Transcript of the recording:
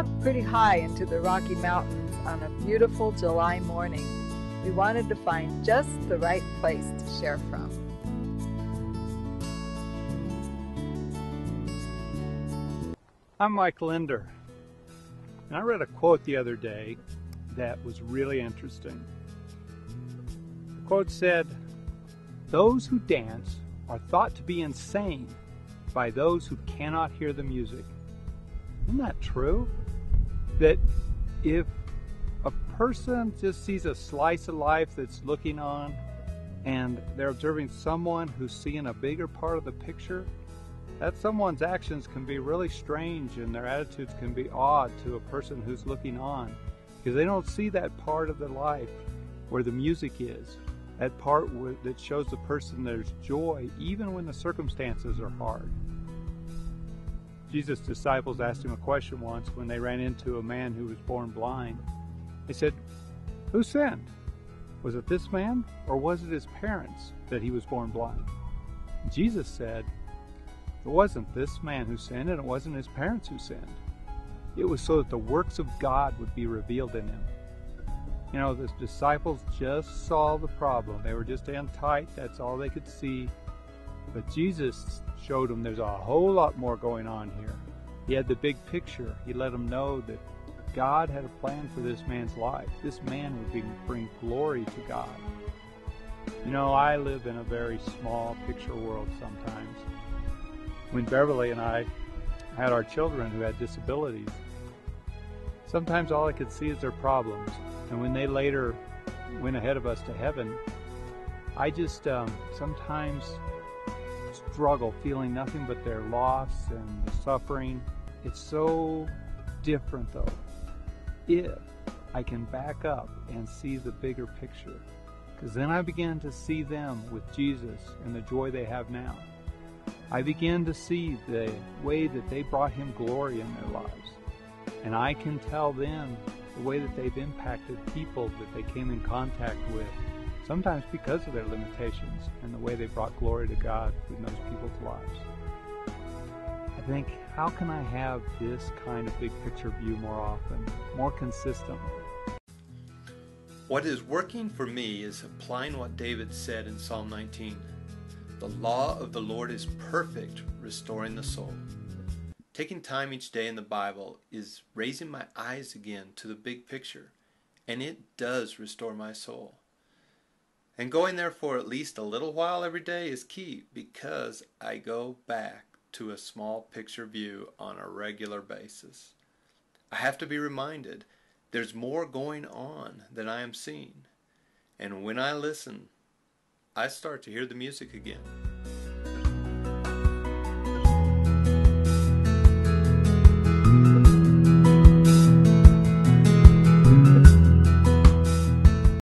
up pretty high into the Rocky Mountains on a beautiful July morning. We wanted to find just the right place to share from. I'm Mike Linder, and I read a quote the other day that was really interesting. The quote said, "Those who dance are thought to be insane by those who cannot hear the music." Isn't that true? That if a person just sees a slice of life that's looking on and they're observing someone who's seeing a bigger part of the picture, that someone's actions can be really strange and their attitudes can be odd to a person who's looking on because they don't see that part of their life where the music is, that part that shows the person there's joy even when the circumstances are hard. Jesus' disciples asked him a question once when they ran into a man who was born blind. They said, "Who sinned? Was it this man or was it his parents that he was born blind?" And Jesus said, "It wasn't this man who sinned and it wasn't his parents who sinned. It was so that the works of God would be revealed in him." You know, the disciples just saw the problem. They were just in tight. That's all they could see. But Jesus showed them there's a whole lot more going on here. He had the big picture. He let them know that God had a plan for this man's life. This man would bring glory to God. You know, I live in a very small picture world sometimes. When Beverly and I had our children who had disabilities, sometimes all I could see is their problems. And when they later went ahead of us to heaven, I just sometimes struggle feeling nothing but their loss and the suffering. It's so different though if I can back up and see the bigger picture, because then I begin to see them with Jesus and the joy they have now. I begin to see the way that they brought him glory in their lives, and I can tell them the way that they've impacted people that they came in contact with, sometimes because of their limitations, and the way they brought glory to God in those people's lives. I think, how can I have this kind of big picture view more often, more consistently? What is working for me is applying what David said in Psalm 19. The law of the Lord is perfect, restoring the soul. Taking time each day in the Bible is raising my eyes again to the big picture, and it does restore my soul. And going there for at least a little while every day is key, because I go back to a small picture view on a regular basis. I have to be reminded there's more going on than I am seeing. And when I listen, I start to hear the music again.